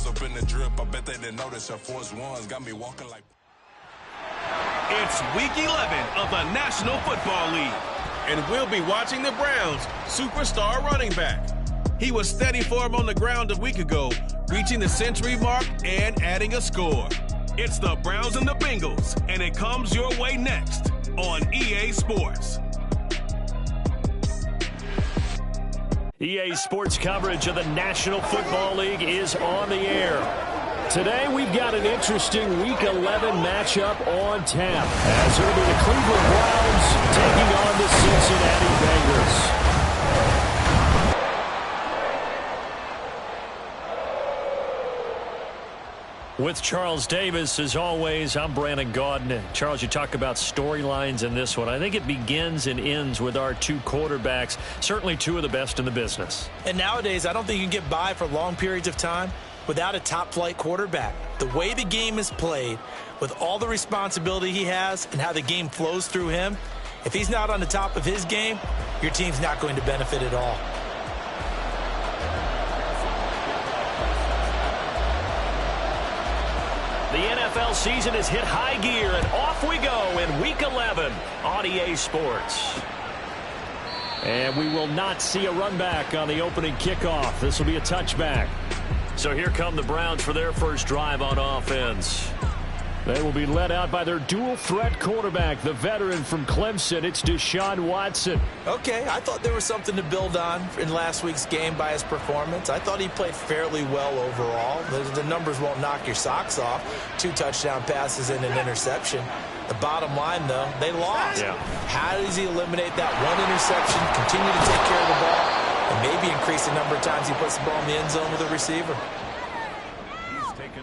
Cause up in the drip, I bet they didn't notice Air Force Ones got me walking like... It's Week 11 of the National Football League, and we'll be watching the Browns' superstar running back. He was steady for him on the ground a week ago, reaching the century mark and adding a score. It's the Browns and the Bengals, and it comes your way next on EA Sports. EA Sports coverage of the National Football League is on the air. Today we've got an interesting Week 11 matchup on tap, as it'll be the Cleveland Browns taking on the Cincinnati Bengals. With Charles Davis, as always, I'm Brandon Gaudin. Charles, you talk about storylines in this one. I think it begins and ends with our two quarterbacks, certainly two of the best in the business. And nowadays, I don't think you can get by for long periods of time without a top-flight quarterback. The way the game is played, with all the responsibility he has and how the game flows through him, if he's not on the top of his game, your team's not going to benefit at all. The NFL season has hit high gear, and off we go in Week 11 on EA Sports. And we will not see a run back on the opening kickoff. This will be a touchback. So here come the Browns for their first drive on offense. They will be led out by their dual-threat quarterback, the veteran from Clemson. It's Deshaun Watson. Okay, I thought there was something to build on in last week's game by his performance. I thought he played fairly well overall. The numbers won't knock your socks off. 2 touchdown passes and an interception. The bottom line, though, they lost. Yeah. How does he eliminate that one interception, continue to take care of the ball, and maybe increase the number of times he puts the ball in the end zone with a receiver?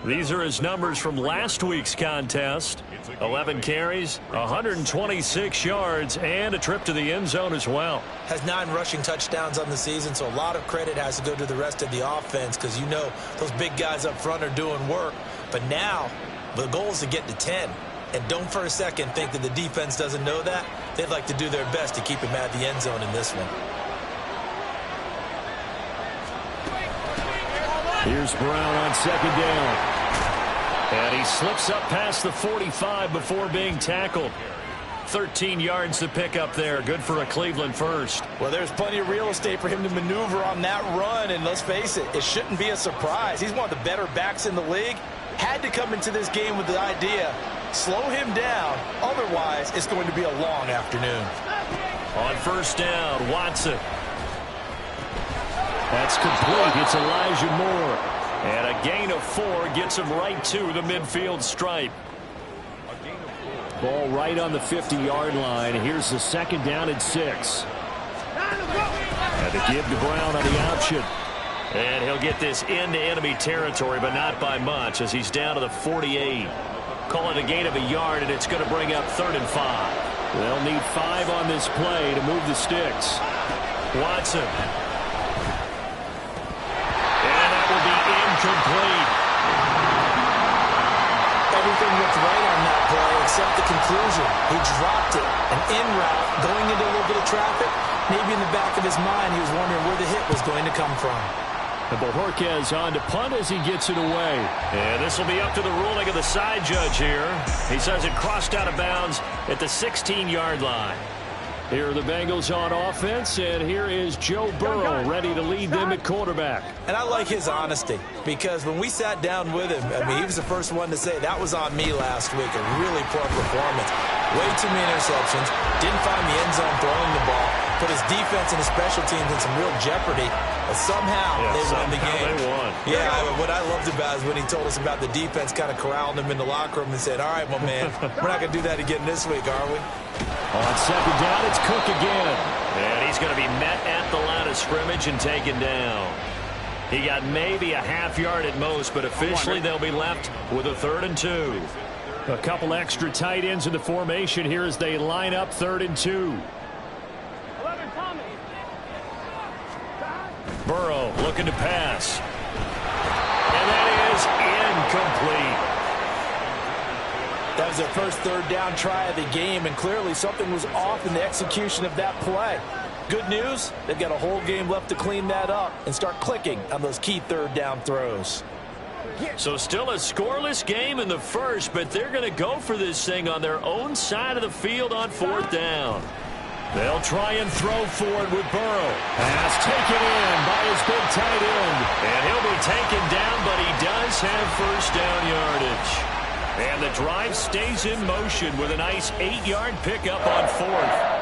These are his numbers from last week's contest. 11 carries, 126 yards, and a trip to the end zone as well. Has 9 rushing touchdowns on the season, so a lot of credit has to go to the rest of the offense because you know those big guys up front are doing work. But now the goal is to get to 10. And don't for a second think that the defense doesn't know that. They'd like to do their best to keep him at the end zone in this one. Here's Brown on second down. And he slips up past the 45 before being tackled. 13 yards to pick up there. Good for a Cleveland first. Well, there's plenty of real estate for him to maneuver on that run. And let's face it, it shouldn't be a surprise. He's one of the better backs in the league. Had to come into this game with the idea, slow him down. Otherwise, it's going to be a long afternoon. On first down, Watson. That's complete. It's Elijah Moore. And a gain of 4 gets him right to the midfield stripe. Ball right on the 50-yard line. Here's the second down and 6. And to give to Brown on the option. And he'll get this into enemy territory, but not by much, as he's down to the 48. Call it a gain of a yard, and it's going to bring up 3rd and 5. They'll need 5 on this play to move the sticks. Watson. Complete. Everything looked right on that play except the conclusion. He dropped it. An in route, going into a little bit of traffic. Maybe in the back of his mind, he was wondering where the hit was going to come from. And Bojorquez on to punt as he gets it away. And this will be up to the ruling of the side judge here. He says it crossed out of bounds at the 16-yard line. Here are the Bengals on offense, and here is Joe Burrow ready to lead them at quarterback. And I like his honesty, because when we sat down with him, I mean, he was the first one to say, that was on me last week, a really poor performance. Way too many interceptions, didn't find the end zone throwing the ball, put his defense and his special teams in some real jeopardy, but somehow they won the game. They won. Yeah, what I loved about is when he told us about the defense kind of corralling him in the locker room and said, all right, my man, we're not going to do that again this week, are we? On second down, it's Cook again. And he's going to be met at the line of scrimmage and taken down. He got maybe a half yard at most, but officially they'll be left with a 3rd and 2. A couple extra tight ends in the formation here as they line up 3rd and 2. Burrow looking to pass. And that is incomplete. That was their first 3rd down try of the game, and clearly something was off in the execution of that play. Good news, they've got a whole game left to clean that up and start clicking on those key 3rd down throws. So still a scoreless game in the first, but they're going to go for this thing on their own side of the field on 4th down. They'll try and throw for it with Burrow. Pass taken in by his big tight end. And he'll be taken down, but he does have first down yardage. And the drive stays in motion with a nice 8-yard pickup on 4th.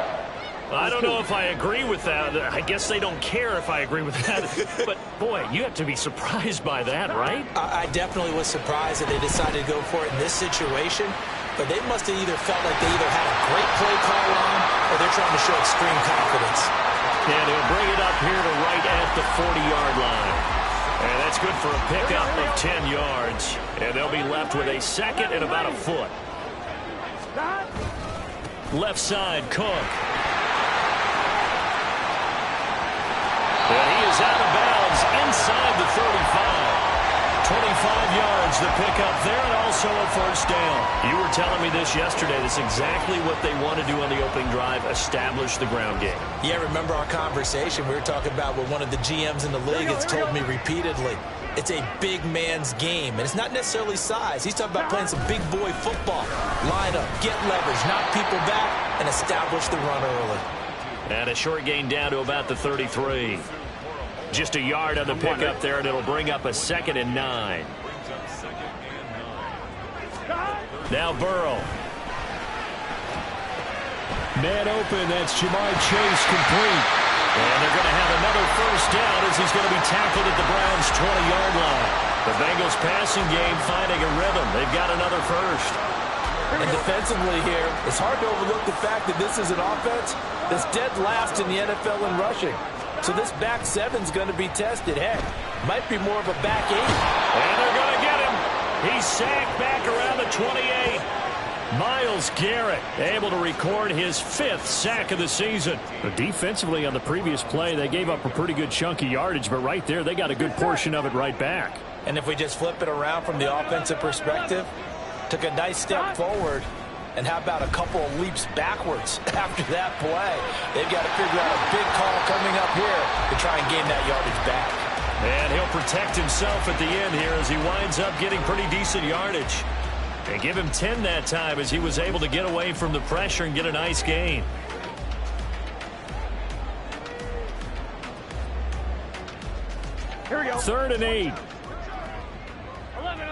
I don't know if I agree with that. I guess they don't care if I agree with that. But, boy, you have to be surprised by that, right? I definitely was surprised that they decided to go for it in this situation. But they must have either felt like they either had a great play call on or they're trying to show extreme confidence. And he'll bring it up here to right at the 40-yard line. And that's good for a pickup of 10 yards. And they'll be left with a second and about a foot. Left side, Cook. And he is out of bounds inside the 35. 25 yards the pickup there, and also a first down. You were telling me this yesterday. That's exactly what they want to do on the opening drive, establish the ground game. Yeah, remember our conversation? We were talking about what one of the GMs in the league has told me repeatedly. It's a big man's game, and it's not necessarily size. He's talking about playing some big boy football. Line up, get leverage, knock people back, and establish the run early. And a short gain down to about the 33. Just a yard on the pickup there, and it'll bring up a 2nd and 9. Now Burrow. Man open, that's Jamar Chase complete. And they're going to have another first down as he's going to be tackled at the Browns' 20-yard line. The Bengals passing game finding a rhythm. They've got another first. And defensively here, it's hard to overlook the fact that this is an offense that's dead last in the NFL in rushing. So this back seven's going to be tested. Heck, might be more of a back 8. And they're going to get him. He's sacked back around the 28. Myles Garrett able to record his 5th sack of the season. But defensively on the previous play, they gave up a pretty good chunk of yardage, but right there they got a good portion of it right back. And if we just flip it around from the offensive perspective, took a nice step forward. And how about a couple of leaps backwards after that play? They've got to figure out a big call coming up here to try and gain that yardage back. And he'll protect himself at the end here as he winds up getting pretty decent yardage. They give him 10 that time as he was able to get away from the pressure and get a nice gain. Here we go. 3rd and 8. 11.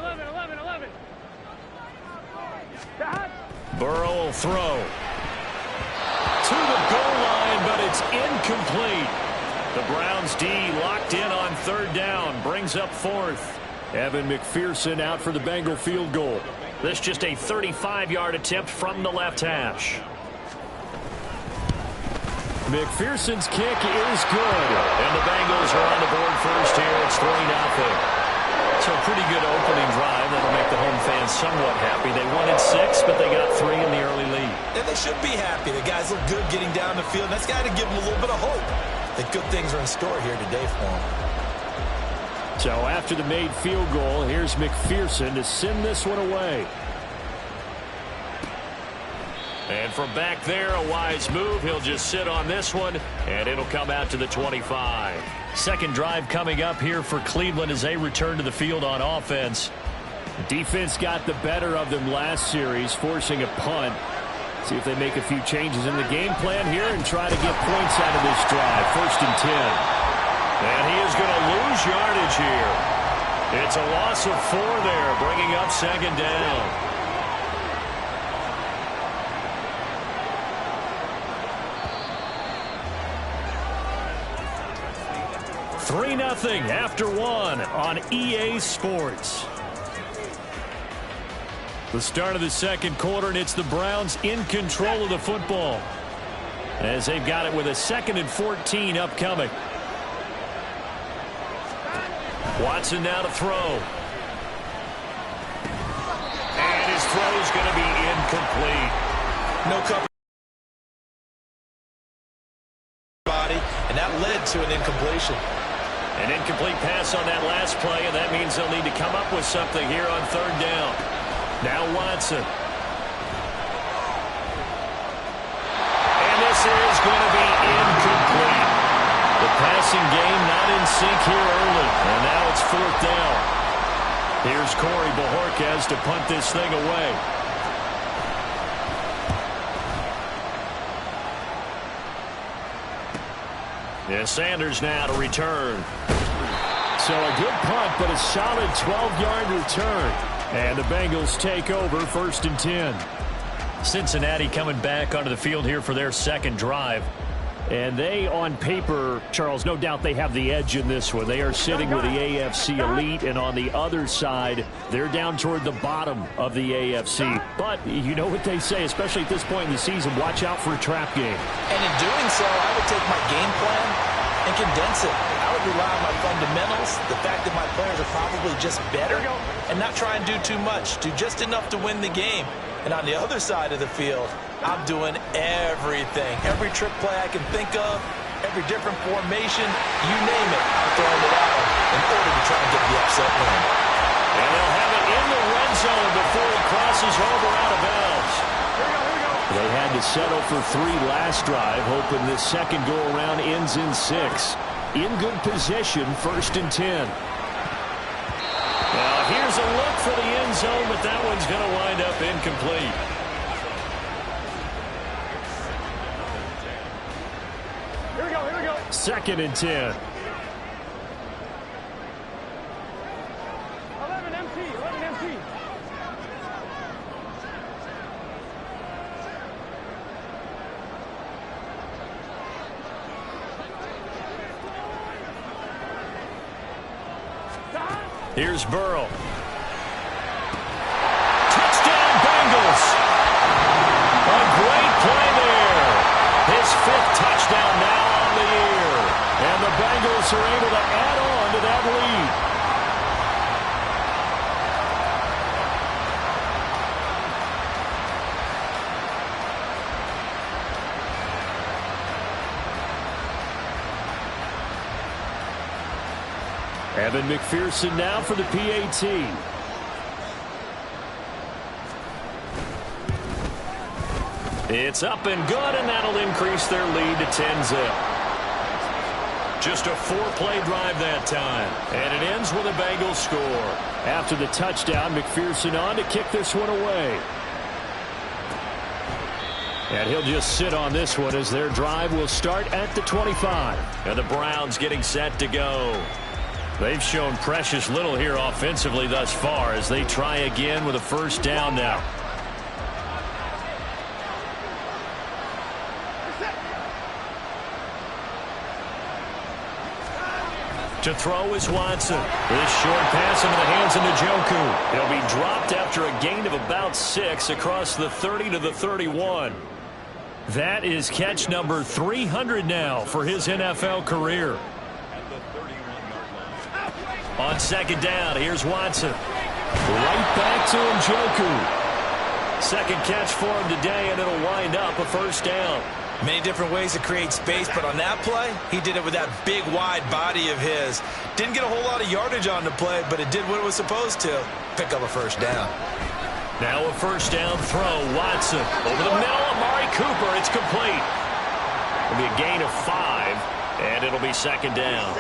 Burrow will throw. To the goal line, but it's incomplete. The Browns D locked in on 3rd down. Brings up 4th. Evan McPherson out for the Bengal field goal. This just a 35-yard attempt from the left hash. McPherson's kick is good. And the Bengals are on the board first here. It's 3-0. So a pretty good opening drive that'll make the home fans somewhat happy. They wanted 6, but they got 3 in the early lead. And they should be happy. The guys look good getting down the field. That's got to give them a little bit of hope that good things are in store here today for them. So after the made field goal, here's McPherson to send this one away. And from back there, a wise move. He'll just sit on this one, and it'll come out to the 25. Second drive coming up here for Cleveland as they return to the field on offense. The defense got the better of them last series, forcing a punt. See if they make a few changes in the game plan here and try to get points out of this drive. 1st and 10. And he is going to lose yardage here. It's a loss of 4 there, bringing up 2nd down. 3-0 after 1 on EA Sports. The start of the second quarter, and it's the Browns in control of the football as they've got it with a 2nd and 14 upcoming. Watson now to throw. And his throw is going to be incomplete. No cover body, and that led to an incompletion. An incomplete pass on that last play, and that means they'll need to come up with something here on 3rd down. Now Watson. And this is going to be incomplete. The passing game not in sync here early, and now it's 4th down. Here's Corey Bojorquez to punt this thing away. Yeah, Sanders now to return. So a good punt, but a solid 12-yard return. And the Bengals take over 1st and 10. Cincinnati coming back onto the field here for their second drive. And they, on paper, Charles, no doubt they have the edge in this one. They are sitting with the AFC elite, and on the other side, they're down toward the bottom of the AFC. But you know what they say, especially at this point in the season, watch out for a trap game. And in doing so, I would take my game plan and condense it. I would rely on my fundamentals, the fact that my players are probably just better, and not try and do too much, do just enough to win the game. And on the other side of the field, I'm doing everything. Every trick play I can think of, every different formation, you name it, I'm throwing it at them in order to try and get the upset win. And they'll have it in the red zone before he crosses over out of bounds. They had to settle for 3 last drive, hoping this second go-around ends in 6. In good position, 1st and 10. Now here's a look for the end zone, but that one's going to wind up incomplete. Here we go. 2nd and 10. 11 empty. Here's Burrow. Touchdown, Bengals. A great play there. His 5th touchdown now on the year. And the Bengals are able to add on to that lead. Evan McPherson now for the PAT. It's up and good, and that'll increase their lead to 10-zip. Just a 4-play drive that time, and it ends with a Bengals score. After the touchdown, McPherson on to kick this one away. And he'll just sit on this one as their drive will start at the 25. And the Browns getting set to go. They've shown precious little here offensively thus far as they try again with a 1st down now. To throw is Watson. This short pass into the hands of Njoku. He'll be dropped after a gain of about 6 across the 30 to the 31. That is catch number 300 now for his NFL career. On 2nd down, here's Watson. Right back to Njoku. 2nd catch for him today, and it'll wind up a 1st down. Many different ways to create space, but on that play, he did it with that big, wide body of his. Didn't get a whole lot of yardage on the play, but it did what it was supposed to. Pick up a 1st down. Now a 1st down throw. Watson over the middle. Amari Cooper. It's complete. It'll be a gain of 5, and it'll be 2nd down.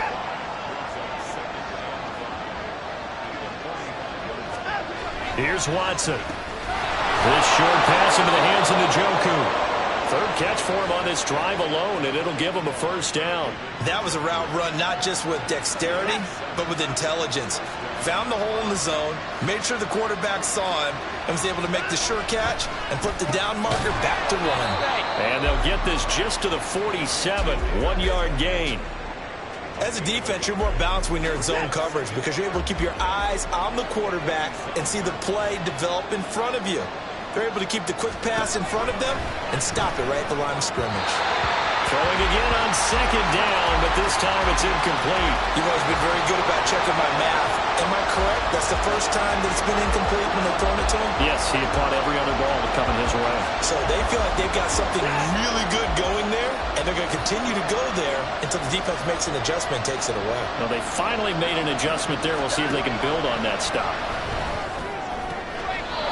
Here's Watson. This short pass into the hands of Njoku. 3rd catch for him on this drive alone, and it'll give him a 1st down. That was a route run not just with dexterity, but with intelligence. Found the hole in the zone, made sure the quarterback saw him, and was able to make the sure catch and put the down marker back to 1. And they'll get this just to the 47, 1-yard gain. As a defense, you're more balanced when you're in zone coverage because you're able to keep your eyes on the quarterback and see the play develop in front of you. They're able to keep the quick pass in front of them and stop it right at the line of scrimmage. Throwing again on 2nd down, but this time it's incomplete. You've always been very good about checking my math. Am I correct? That's the first time that it's been incomplete when they've thrown it to him? Yes, he had caught every other ball that coming his way. So they feel like they've got something really good going there, and they're going to continue to go there until the defense makes an adjustment and takes it away. Well, they finally made an adjustment there. We'll see if they can build on that stop.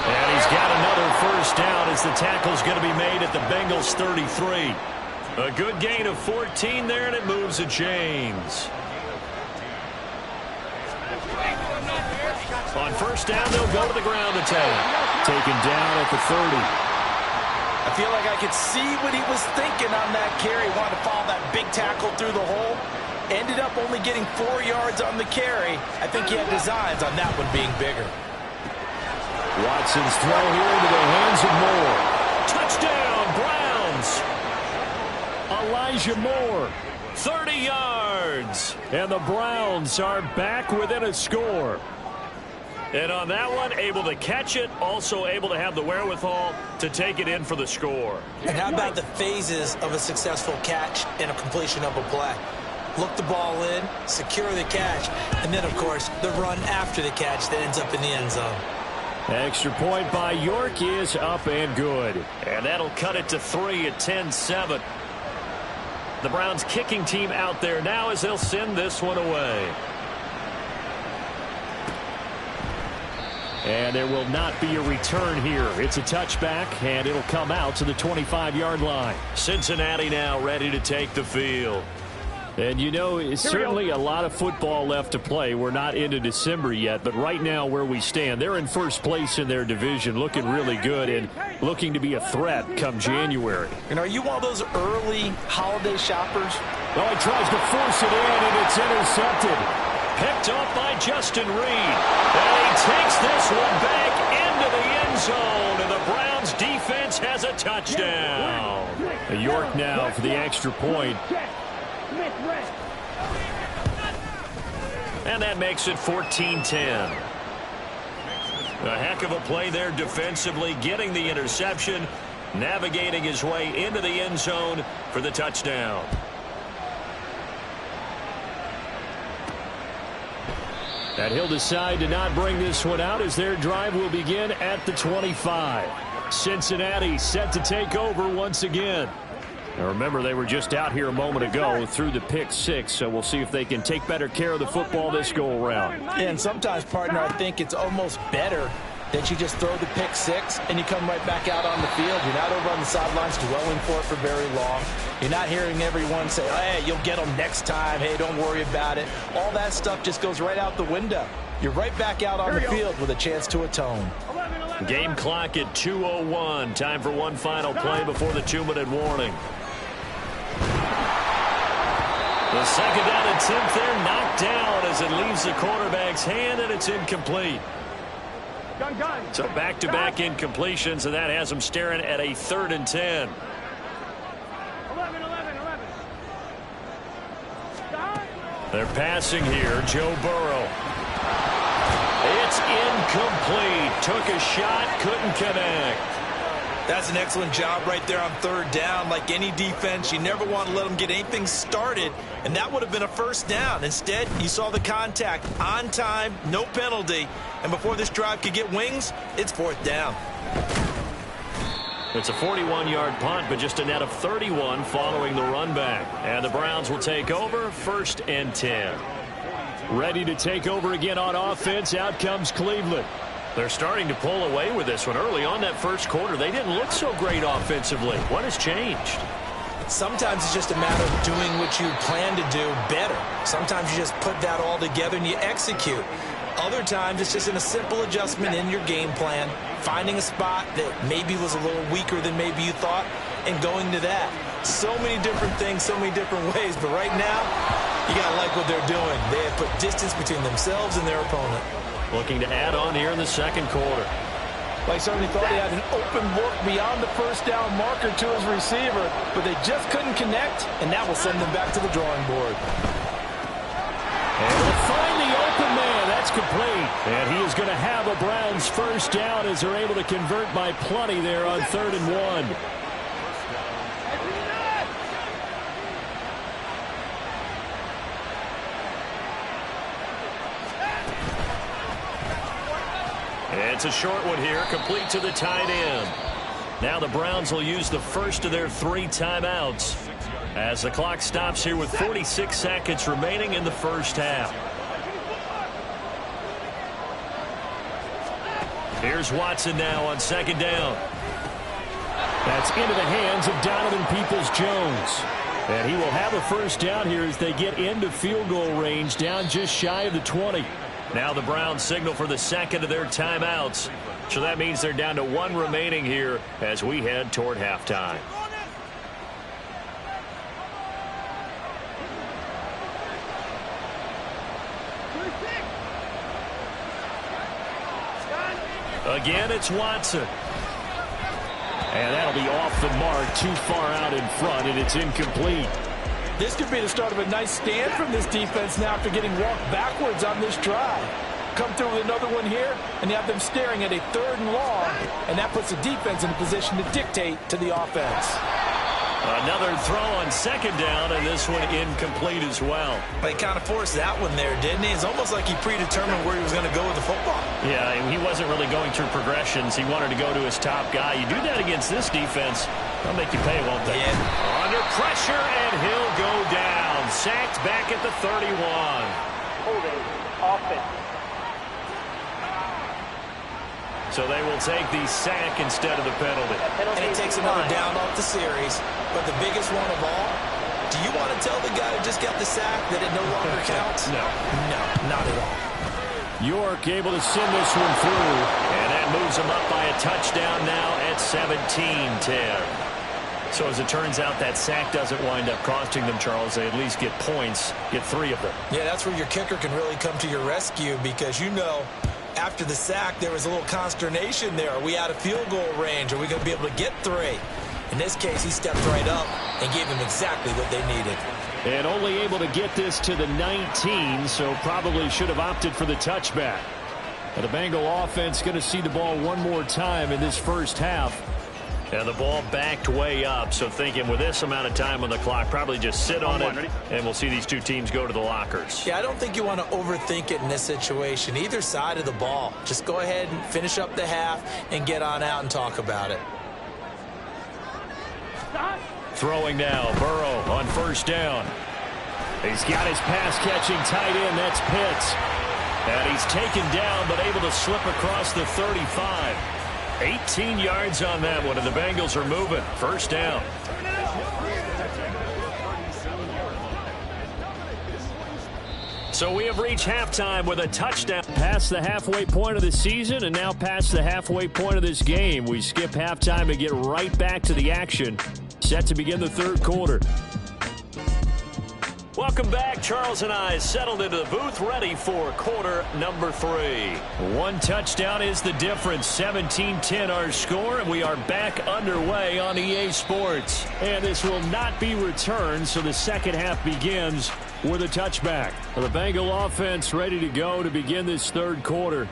And he's got another 1st down as the tackle's going to be made at the Bengals 33. A good gain of 14 there, and it moves the chains. On first down, they'll go to the ground attack. Taken down at the 30. I feel like I could see what he was thinking on that carry. Wanted to follow that big tackle through the hole. Ended up only getting 4 yards on the carry. I think he had designs on that one being bigger. Watson's throw here into the hands of Moore. Touchdown, Browns. Elijah Moore, 30 yards. And the Browns are back within a score. And on that one, able to catch it, also able to have the wherewithal to take it in for the score. And how about the phases of a successful catch and a completion of a play? Look the ball in, secure the catch, and then, of course, the run after the catch that ends up in the end zone. Extra point by York is up and good. And that'll cut it to 3 at 10-7. The Browns kicking team out there now as they'll send this one away. And there will not be a return here. It's a touchback, and it'll come out to the 25-yard line. Cincinnati now ready to take the field. And, you know, it's certainly a lot of football left to play. We're not into December yet, but right now where we stand, they're in first place in their division, looking really good and looking to be a threat come January. And are you one of those early holiday shoppers? Well, he tries to force it in, and it's intercepted. Picked off by Justin Reed. And he takes this one back into the end zone, and the Browns defense has a touchdown. York now for the extra point. And that makes it 14-10. A heck of a play there defensively, getting the interception, navigating his way into the end zone for the touchdown. And he'll decide to not bring this one out as their drive will begin at the 25. Cincinnati set to take over once again. Now remember, they were just out here a moment ago through the pick 6, so we'll see if they can take better care of the football this go around. And sometimes, partner, I think it's almost better that you just throw the pick 6 and you come right back out on the field. You're not over on the sidelines dwelling for it for very long. You're not hearing everyone say, hey, you'll get them next time. Hey, don't worry about it. All that stuff just goes right out the window. You're right back out on the field with a chance to atone. Game clock at 2:01. Time for one final play before the 2-minute warning. The second down attempt there knocked down as it leaves the quarterback's hand, and it's incomplete. So back-to-back incompletions, and that has them staring at a 3rd and 10. 11. They're passing here. Joe Burrow. It's incomplete. Took a shot, couldn't connect. That's an excellent job right there on 3rd down. Like any defense, you never want to let them get anything started, and that would have been a 1st down. Instead, you saw the contact on time, no penalty, and before this drive could get wings, it's 4th down. It's a 41-yard punt, but just a net of 31 following the run back. And the Browns will take over 1st and 10. Ready to take over again on offense. Out comes Cleveland. They're starting to pull away with this one. Early on that first quarter, they didn't look so great offensively. What has changed? Sometimes it's just a matter of doing what you plan to do better. Sometimes you just put that all together and you execute. Other times it's just in a simple adjustment in your game plan, finding a spot that maybe was a little weaker than maybe you thought, and going to that. So many different things, so many different ways, but right now, you got to like what they're doing. They have put distance between themselves and their opponent. Looking to add on here in the second quarter. Well, he certainly thought he had an open look beyond the 1st down marker to his receiver, but they just couldn't connect, and that will send them back to the drawing board. And they'll find the open man. That's complete. And he is going to have a Browns 1st down as they're able to convert by plenty there on 3rd and 1. It's a short one here, complete to the tight end. Now the Browns will use the first of their 3 timeouts as the clock stops here with 46 seconds remaining in the first half. Here's Watson now on 2nd down. That's into the hands of Donovan Peoples-Jones. And he will have a 1st down here as they get into field goal range down just shy of the 20. Now the Browns signal for the second of their timeouts. So that means they're down to one remaining here as we head toward halftime. Again, it's Watson. And that'll be off the mark, too far out in front, and it's incomplete. This could be the start of a nice stand from this defense now after getting walked backwards on this drive. Come through with another one here, and you have them staring at a 3rd and long, and that puts the defense in a position to dictate to the offense. Another throw on 2nd down, and this one incomplete as well. He kind of forced that one there, didn't he? It's almost like he predetermined where he was going to go with the football. Yeah, he wasn't really going through progressions. He wanted to go to his top guy. You do that against this defense, they'll make you pay, won't they? Yeah. Under pressure, and he'll go down. Sacked back at the 31. Holding offense. So they will take the sack instead of the penalty. And it takes another down off the series. But the biggest one of all, do you want to tell the guy who just got the sack that it no longer counts? No. No, not at all. York able to send this one through. And that moves him up by a touchdown now at 17-10. So as it turns out, that sack doesn't wind up costing them, Charles. They at least get points, get 3 of them. Yeah, that's where your kicker can really come to your rescue because you know after the sack there was a little consternation there. Are we out of field goal range? Are we going to be able to get 3? In this case, he stepped right up and gave them exactly what they needed. And only able to get this to the 19, so probably should have opted for the touchback. But the Bengal offense going to see the ball one more time in this first half. And the ball backed way up, so thinking with this amount of time on the clock, probably just sit on it, and we'll see these two teams go to the lockers. Yeah, I don't think you want to overthink it in this situation. Either side of the ball. Just go ahead and finish up the half and get on out and talk about it. Throwing now, Burrow on 1st down. He's got his pass-catching tight end, that's Pitts. And he's taken down, but able to slip across the 35. 18 yards on that one, and the Bengals are moving. 1st down. So we have reached halftime with a touchdown. Past the halfway point of the season and now past the halfway point of this game. We skip halftime and get right back to the action. Set to begin the 3rd quarter. Welcome back. Charles and I settled into the booth ready for quarter number 3. 1 touchdown is the difference. 17-10 our score, and we are back underway on EA Sports. And this will not be returned, so the second half begins with a touchback. The Bengal offense ready to go to begin this 3rd quarter.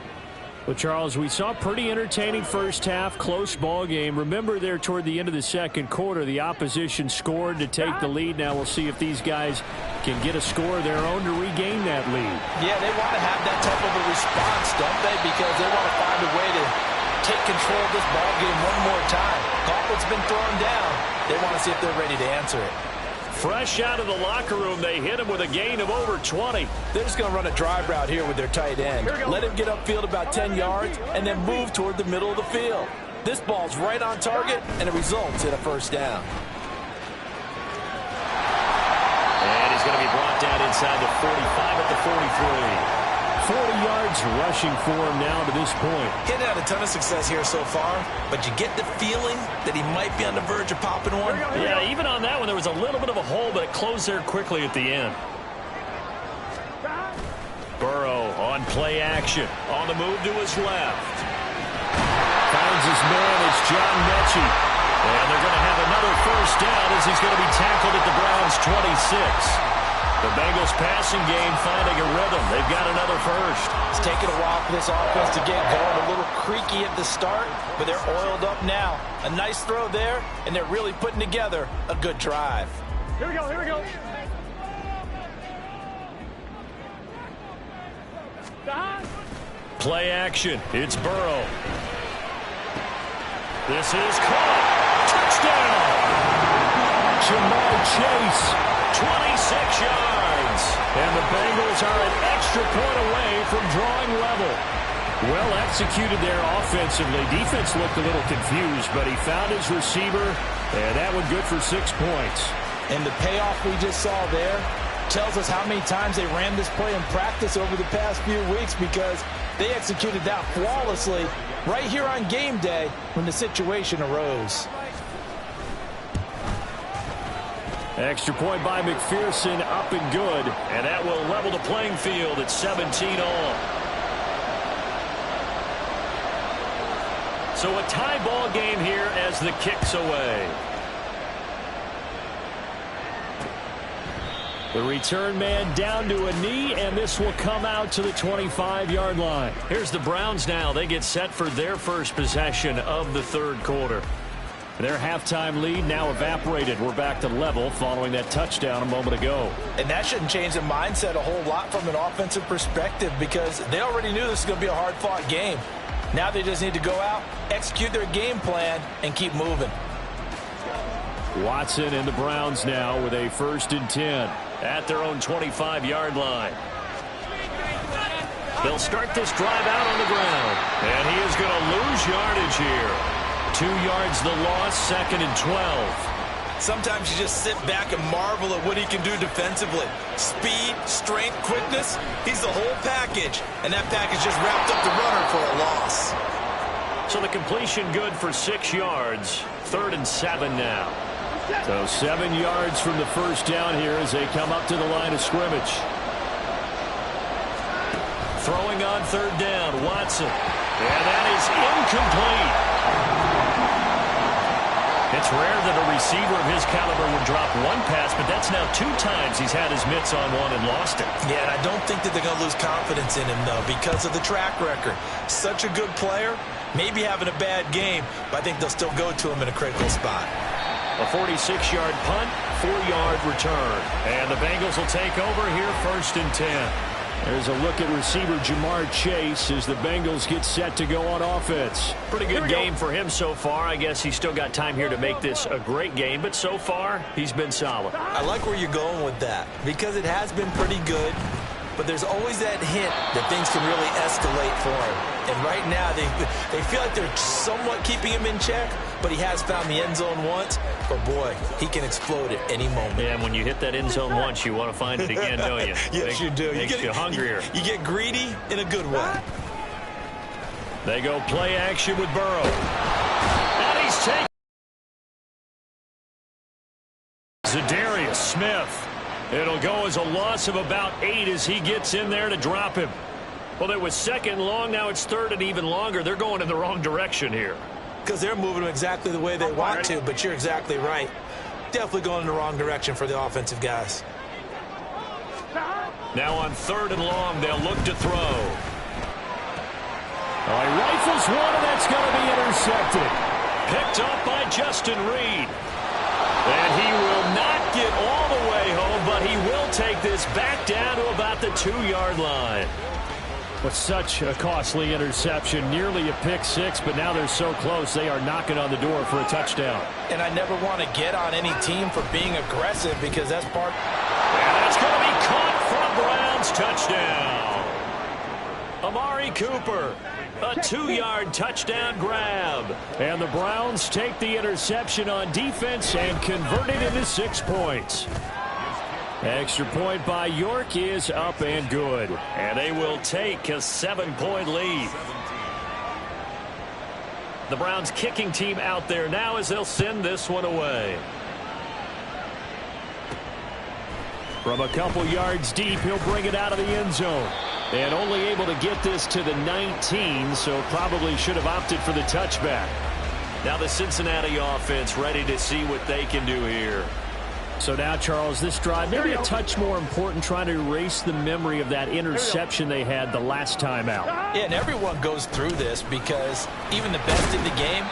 Well, Charles, we saw a pretty entertaining first half, close ball game. Remember there toward the end of the 2nd quarter, the opposition scored to take the lead. Now we'll see if these guys can get a score of their own to regain that lead. Yeah, they want to have that type of a response, don't they? Because they want to find a way to take control of this ball game one more time. Gauntlet's been thrown down. They want to see if they're ready to answer it. Fresh out of the locker room, they hit him with a gain of over 20. They're just going to run a drive route here with their tight end. Let him get upfield about 10 yards and then move toward the middle of the field. This ball's right on target, and it results in a 1st down. And he's going to be brought down inside the 45 at the 43. 40 yards rushing for him now to this point. He hadn't had a ton of success here so far, but you get the feeling that he might be on the verge of popping one. Yeah, even on that one, there was a little bit of a hole, but it closed there quickly at the end. Burrow on play action. On the move to his left. Finds his man. It's John Mechie. And they're going to have another 1st down as he's going to be tackled at the Browns' 26. The Bengals passing game finding a rhythm. They've got another 1st. It's taken a while for this offense to get going. A little creaky at the start, but they're oiled up now. A nice throw there, and they're really putting together a good drive. Here we go, here we go. Play action. It's Burrow. This is caught. Touchdown! Jamar Chase. 26 yards. And the Bengals are an extra point away from drawing level. Well executed there offensively. Defense looked a little confused, but he found his receiver, and that one good for 6 points. And the payoff we just saw there, tells us how many times they ran this play in practice over the past few weeks, because they executed that flawlessly right here on game day when the situation arose. Extra point by McPherson, up and good. And that will level the playing field at 17 all. So a tie ball game here as the kick's away. The return man down to a knee, and this will come out to the 25-yard line. Here's the Browns now. They get set for their first possession of the third quarter. Their halftime lead now evaporated. We're back to level following that touchdown a moment ago. And that shouldn't change the mindset a whole lot from an offensive perspective, because they already knew this was going to be a hard-fought game. Now they just need to go out, execute their game plan, and keep moving. Watson and the Browns now with a 1st and 10 at their own 25-yard line. They'll start this drive out on the ground, and he is going to lose yardage here. 2 yards the loss, 2nd and 12. Sometimes you just sit back and marvel at what he can do defensively. Speed, strength, quickness, he's the whole package. And that package just wrapped up the runner for a loss. So the completion good for 6 yards. 3rd and 7 now. So 7 yards from the first down here as they come up to the line of scrimmage. Throwing on 3rd down, Watson. And that is incomplete. It's rare that a receiver of his caliber would drop one pass, but that's now 2 times he's had his mitts on one and lost it. Yeah, and I don't think that they're going to lose confidence in him, though, because of the track record. Such a good player, maybe having a bad game, but I think they'll still go to him in a critical spot. A 46-yard punt, 4-yard return. And the Bengals will take over here 1st and 10. There's a look at receiver Jamar Chase as the Bengals get set to go on offense. Pretty good game for him so far. I guess he's still got time here to make this a great game, but so far he's been solid. I like where you're going with that, because it has been pretty good, but there's always that hint that things can really escalate for him. And right now they feel like they're somewhat keeping him in check, but he has found the end zone once. But boy, he can explode at any moment. Yeah, and when you hit that end zone once, you want to find it again, don't you? Yes, you do. Makes you hungrier. You get greedy in a good way. They go play action with Burrow. And he's taken. Zadarius Smith. It'll go as a loss of about 8 as he gets in there to drop him. Well, it was 2nd and long. Now it's 3rd and even longer. They're going in the wrong direction here. Because they're moving them exactly the way they want to, but you're exactly right. Definitely going in the wrong direction for the offensive guys. Now on 3rd and long, they'll look to throw. He rifles one, and that's going to be intercepted. Picked up by Justin Reed. And he will not get all the way home, but he will take this back down to about the 2-yard line. With such a costly interception, nearly a pick-6, but now they're so close they are knocking on the door for a touchdown. And I never want to get on any team for being aggressive, because that's part. And that's going to be caught for a Browns touchdown. Amari Cooper, a 2-yard touchdown grab. And the Browns take the interception on defense and convert it into 6 points. Extra point by York is up and good. And they will take a 7-point lead. The Browns kicking team out there now as they'll send this one away. From a couple yards deep, he'll bring it out of the end zone. And only able to get this to the 19, so probably should have opted for the touchback. Now the Cincinnati offense ready to see what they can do here. So now, Charles, this drive maybe a touch more important, trying to erase the memory of that interception they had the last time out. Yeah, and everyone goes through this, because even the best in the game,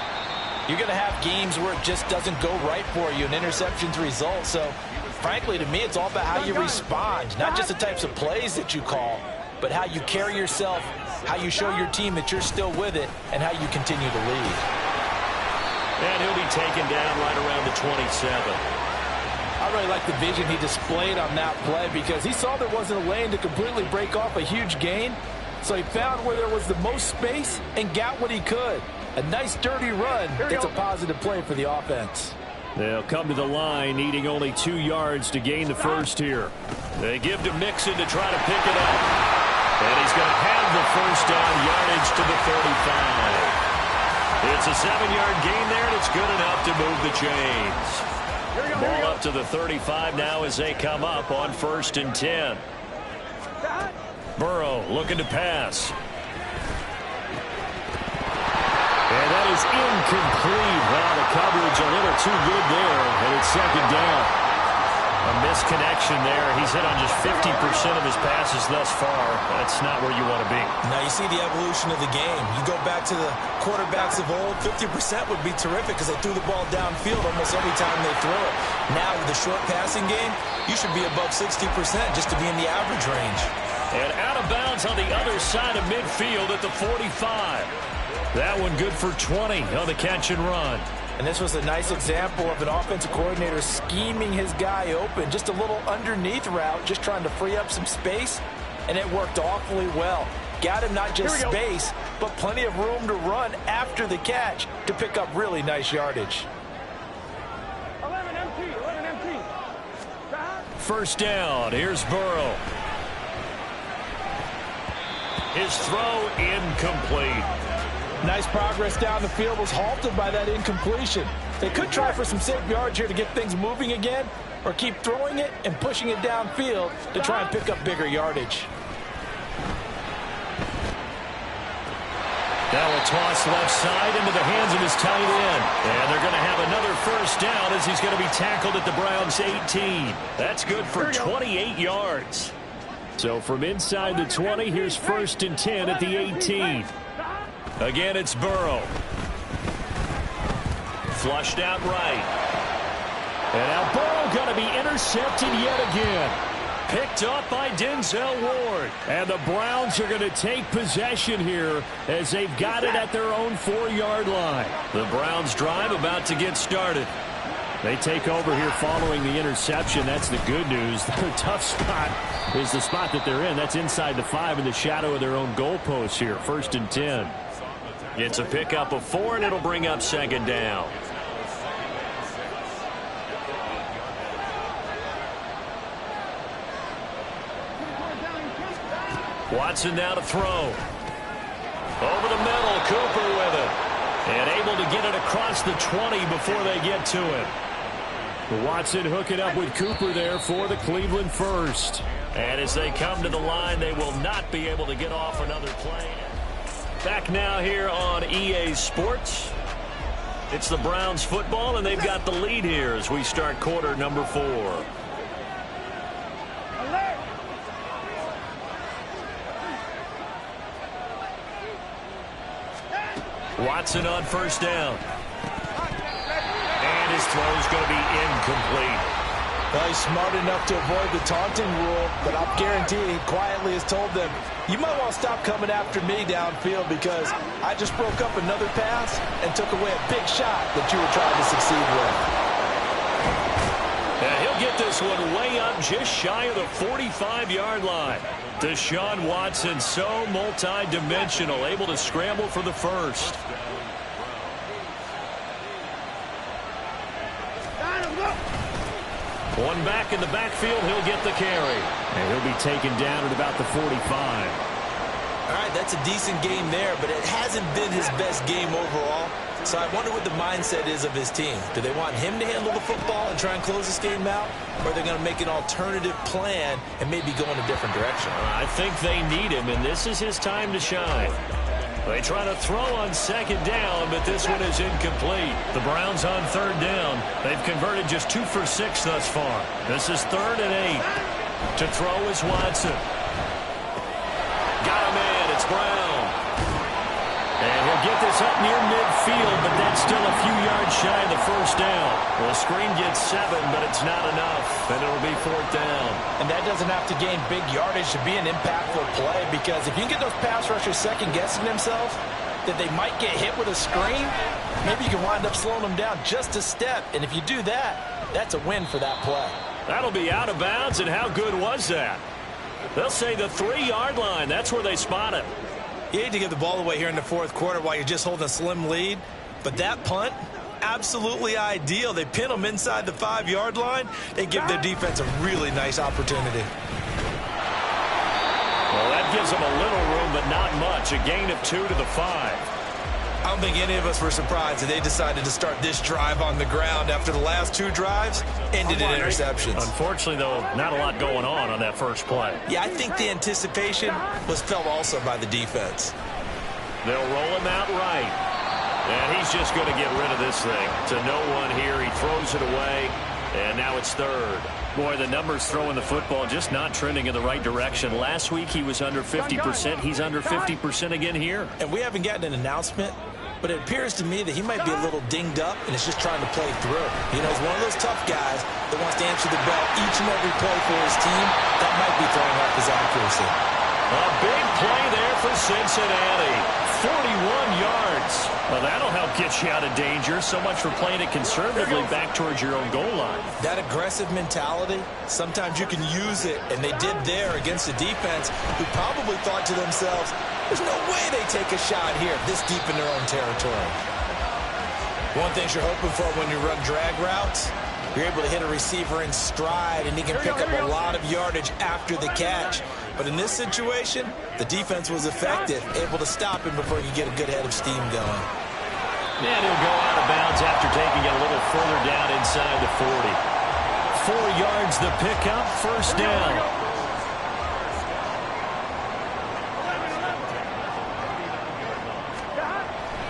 you're going to have games where it just doesn't go right for you, and interceptions result. So, frankly, to me, it's all about how you respond, not just the types of plays that you call, but how you carry yourself, how you show your team that you're still with it, and how you continue to lead. And he'll be taken down right around the 27. I really like the vision he displayed on that play, because he saw there wasn't a lane to completely break off a huge gain. So he found where there was the most space and got what he could. A nice dirty run. It's a positive play for the offense. They'll come to the line needing only 2 yards to gain the first here. They give to Mixon to try to pick it up. And he's going to have the first down, yardage to the 35. It's a 7-yard gain there, and it's good enough to move the chains. Ball up to the 35 now as they come up on 1st and 10. Burrow looking to pass. And that is incomplete. Well, the coverage a little too good there, and it's 2nd down. A misconnection there. He's hit on just 50% of his passes thus far. That's not where you want to be. Now you see the evolution of the game. You go back to the quarterbacks of old, 50% would be terrific because they threw the ball downfield almost every time they throw it. Now with the short passing game, you should be above 60% just to be in the average range. And out of bounds on the other side of midfield at the 45. That one good for 20 on the catch and run. And this was a nice example of an offensive coordinator scheming his guy open. Just a little underneath route, just trying to free up some space, and it worked awfully well. Got him not just space, but plenty of room to run after the catch to pick up really nice yardage. 11 empty. 1st down. Here's Burrow. His throw incomplete. Nice progress down the field, was halted by that incompletion. They could try for some safe yards here to get things moving again, or keep throwing it and pushing it downfield to try and pick up bigger yardage. Now a toss left side into the hands of his tight end. And they're going to have another 1st down as he's going to be tackled at the Browns' 18. That's good for 28 yards. So from inside the 20, here's 1st and 10 at the 18. Again, it's Burrow. Flushed out right. And now Burrow going to be intercepted yet again. Picked up by Denzel Ward. And the Browns are going to take possession here as they've got it at their own 4-yard line. The Browns drive about to get started. They take over here following the interception. That's the good news. Their tough spot is the spot that they're in. That's inside the 5 in the shadow of their own goalpost here. 1st and 10. It's a pickup of 4, and it'll bring up 2nd down. Watson now to throw. Over the middle, Cooper with it. And able to get it across the 20 before they get to it. Watson hooking up with Cooper there for the Cleveland first. And as they come to the line, they will not be able to get off another play. Back now here on EA Sports. It's the Browns football, and they've got the lead here as we start quarter number 4. Watson on 1st down. And his throw's going to be incomplete. Well, he's smart enough to avoid the taunting rule, but I'm guaranteeing he quietly has told them, you might want to stop coming after me downfield because I just broke up another pass and took away a big shot that you were trying to succeed with. And he'll get this one way up just shy of the 45-yard line. Deshaun Watson, so multi-dimensional, able to scramble for the first. One back in the backfield, he'll get the carry. And he'll be taken down at about the 45. All right, that's a decent game there, but it hasn't been his best game overall. So I wonder what the mindset is of his team. Do they want him to handle the football and try and close this game out? Or are they going to make an alternative plan and maybe go in a different direction? I think they need him, and this is his time to shine. They try to throw on 2nd down, but this one is incomplete. The Browns on 3rd down. They've converted just 2 for 6 thus far. This is 3rd and 8. To throw is Watson. Got him in. It's Brown. And he'll get this up near midfield, but that's still a few yards shy of the 1st down. Well, the screen gets 7, but it's not enough, and it'll be 4th down. And that doesn't have to gain big yardage to be an impactful play, because if you can get those pass rushers second-guessing themselves that they might get hit with a screen, maybe you can wind up slowing them down just a step. And if you do that, that's a win for that play. That'll be out of bounds, and how good was that? They'll say the 3-yard line. That's where they spot it. You hate to give the ball away here in the 4th quarter while you're just holding a slim lead, but that punt, absolutely ideal. They pin them inside the 5-yard line. They give their defense a really nice opportunity. that gives them a little room, but not much. A gain of 2 to the 5. I don't think any of us were surprised that they decided to start this drive on the ground after the last 2 drives ended in interceptions. Unfortunately, though, not a lot going on that first play. Yeah, I think the anticipation was felt also by the defense. They'll roll him out right. And he's just going to get rid of this thing. To no one here. He throws it away. And now it's third. Boy, the numbers throwing the football just not trending in the right direction. Last week he was under 50%. He's under 50% again here. And we haven't gotten an announcement, but it appears to me that he might be a little dinged up and is just trying to play through. You know, he's one of those tough guys that wants to answer the bell each and every play for his team. That might be throwing off his accuracy. A big play there for Cincinnati. 41 yards. Well, that'll help get you out of danger. So much for playing it conservatively back towards your own goal line. That aggressive mentality, sometimes you can use it, and they did there against a defense who probably thought to themselves, there's no way they take a shot here this deep in their own territory. One thing you're hoping for when you run drag routes, you're able to hit a receiver in stride, and he can pick up a lot of yardage after the catch. But in this situation, the defense was effective, able to stop him before he could get a good head of steam going. And he'll go out of bounds after taking it a little further down inside the 40. 4 yards the pickup, first down.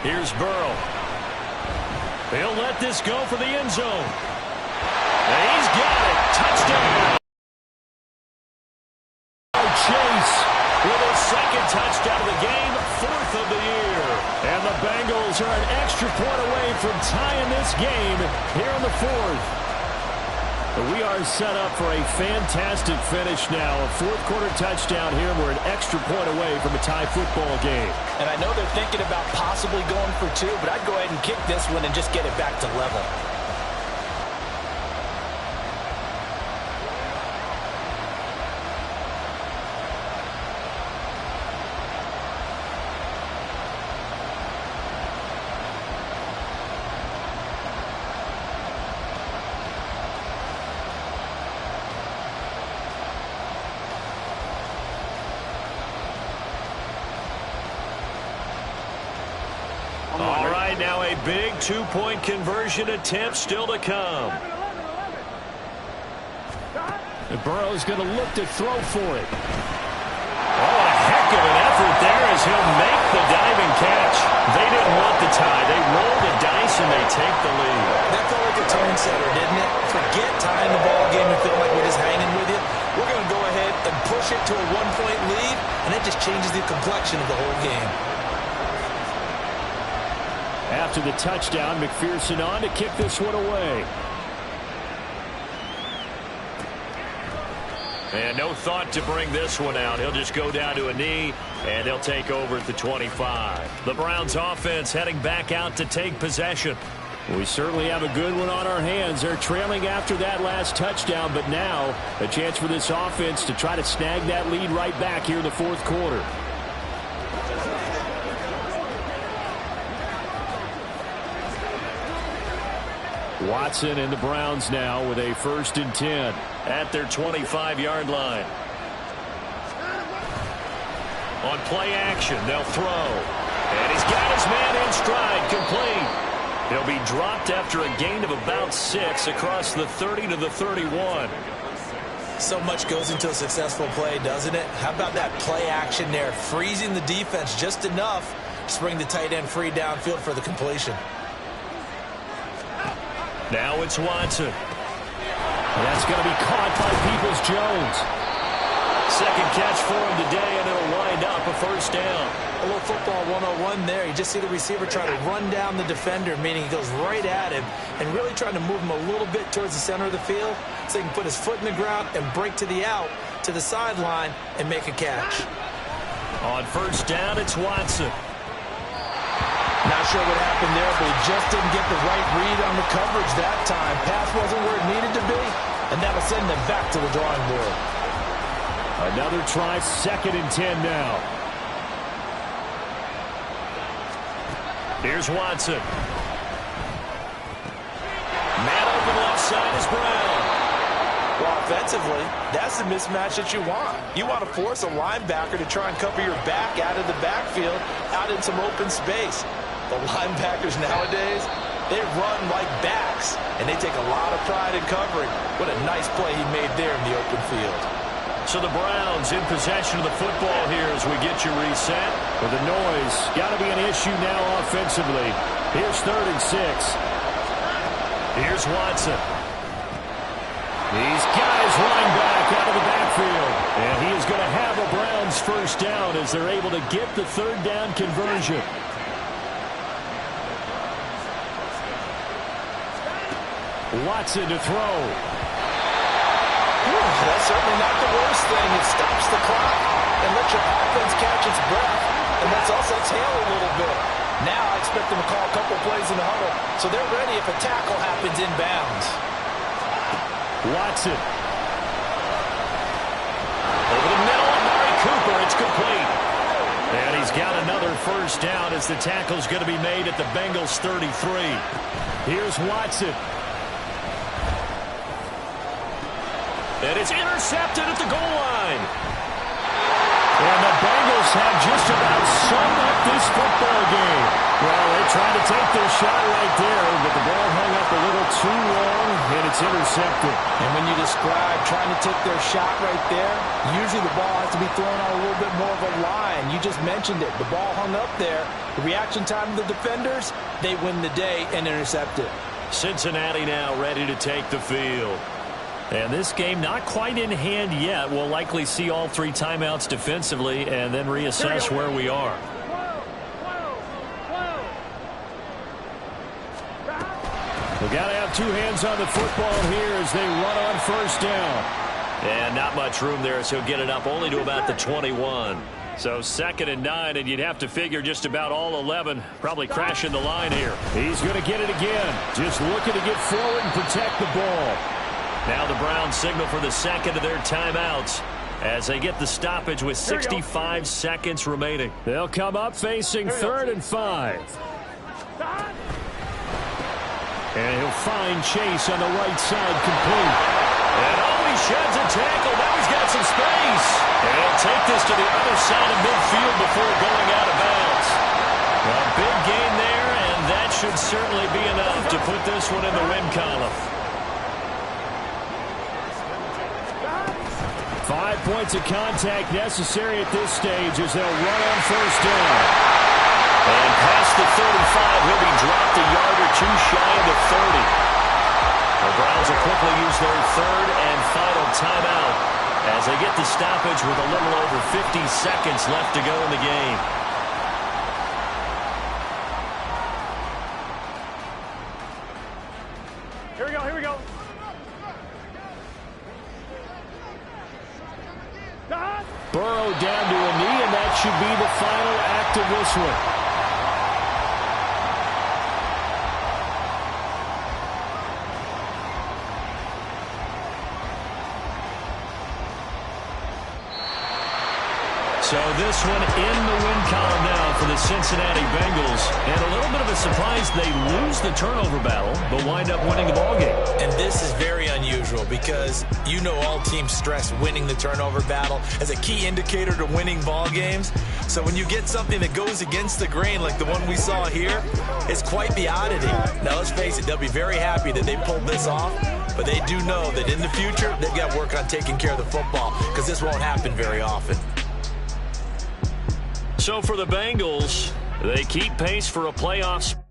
Here's Burrow. He'll let this go for the end zone. And he's got it. Touchdown. Chase with his second touchdown of the game, 4th of the year. And the Bengals are an extra point away from tying this game here in the 4th. We are set up for a fantastic finish now. A 4th quarter touchdown here. We're an extra point away from a tie football game. And I know they're thinking about possibly going for 2, but I'd go ahead and kick this one and just get it back to level. All right, now a big 2-point conversion attempt still to come. And Burrow's going to look to throw for it. Oh, a heck of an effort there as he'll make the diving catch. They didn't want the tie. They roll the dice and they take the lead. That felt like a tone setter, didn't it? Forget tying the ball game and feel like we're just hanging with you. We're going to go ahead and push it to a 1-point lead, and it just changes the complexion of the whole game. After the touchdown, McPherson on to kick this one away. And no thought to bring this one out. He'll just go down to a knee, and they'll take over at the 25. The Browns offense heading back out to take possession. We certainly have a good one on our hands. They're trailing after that last touchdown, but now a chance for this offense to try to snag that lead right back here in the 4th quarter. Watson and the Browns now with a 1st and 10 at their 25-yard line. On play action, they'll throw. And he's got his man in stride, complete. He'll be dropped after a gain of about 6 across the 30 to the 31. So much goes into a successful play, doesn't it? How about that play action there, freezing the defense just enough to bring the tight end free downfield for the completion. Now it's Watson. That's going to be caught by Peoples-Jones. Second catch for him today, and it'll wind up a 1st down. A little football 101 there. You just see the receiver try to run down the defender, meaning he goes right at him and really trying to move him a little bit towards the center of the field so he can put his foot in the ground and break to the out, to the sideline, and make a catch. On 1st down, it's Watson. Not sure what happened there, but he just didn't get the right read on the coverage that time. Pass wasn't where it needed to be, and that'll send them back to the drawing board. Another try, 2nd and 10 now. Here's Watson. Man open left side is Brown. Well, offensively, that's the mismatch that you want. You want to force a linebacker to try and cover your back out of the backfield, out in some open space. The linebackers nowadays, they run like backs, and they take a lot of pride in covering. What a nice play he made there in the open field. So the Browns in possession of the football here as we get you reset. With the noise, got to be an issue now offensively. Here's 3rd and 6. Here's Watson. These guys running back out of the backfield. And he is going to have a Browns first down as they're able to get the 3rd down conversion. Watson to throw. That's certainly not the worst thing. It stops the clock and lets your offense catch its breath. And lets us exhale a little bit. Now I expect them to call a couple plays in the huddle, so they're ready if a tackle happens inbounds. Watson. Over the middle, Amari Cooper. It's complete. And he's got another first down as the tackle's going to be made at the Bengals 33. Here's Watson. And it's intercepted at the goal line. And the Bengals have just about summed up this football game. Well, they tried to take their shot right there, but the ball hung up a little too long, and it's intercepted. And when you describe trying to take their shot right there, usually the ball has to be thrown on a little bit more of a line. You just mentioned it. The ball hung up there. The reaction time of the defenders, they win the day and intercept it. Cincinnati now ready to take the field. And this game not quite in hand yet. We'll likely see all 3 timeouts defensively and then reassess where we are. We've got to have 2 hands on the football here as they run on first down. And not much room there, so get it up only to about the 21. So 2nd and 9, and you'd have to figure just about all 11 probably crashing the line here. He's going to get it again. Just looking to get forward and protect the ball. Now the Browns signal for the 2nd of their timeouts as they get the stoppage with 65 seconds remaining. They'll come up facing 3rd and 5. And he'll find Chase on the right side complete. And he sheds a tackle. Now he's got some space. And he'll take this to the other side of midfield before going out of bounds. A big gain there, and that should certainly be enough to put this one in the win column. 5 points of contact necessary at this stage as they'll run on first down. And past the 35, he'll be dropped a yard or 2 shy of the 30. The Browns will quickly use their 3rd and final timeout as they get the stoppage with a little over 50 seconds left to go in the game. Here we go, here we go. Burrow down to a knee, and that should be the final act of this one. So this one in the win column now for the Cincinnati Bengals. And a little bit of a surprise, they lose the turnover battle, but wind up winning the ballgame. And this is very unusual because you know all teams stress winning the turnover battle as a key indicator to winning ball games. So when you get something that goes against the grain like the one we saw here, it's quite the oddity. Now let's face it, they'll be very happy that they pulled this off, but they do know that in the future they've got to work on taking care of the football because this won't happen very often. So for the Bengals, they keep pace for a playoff spot.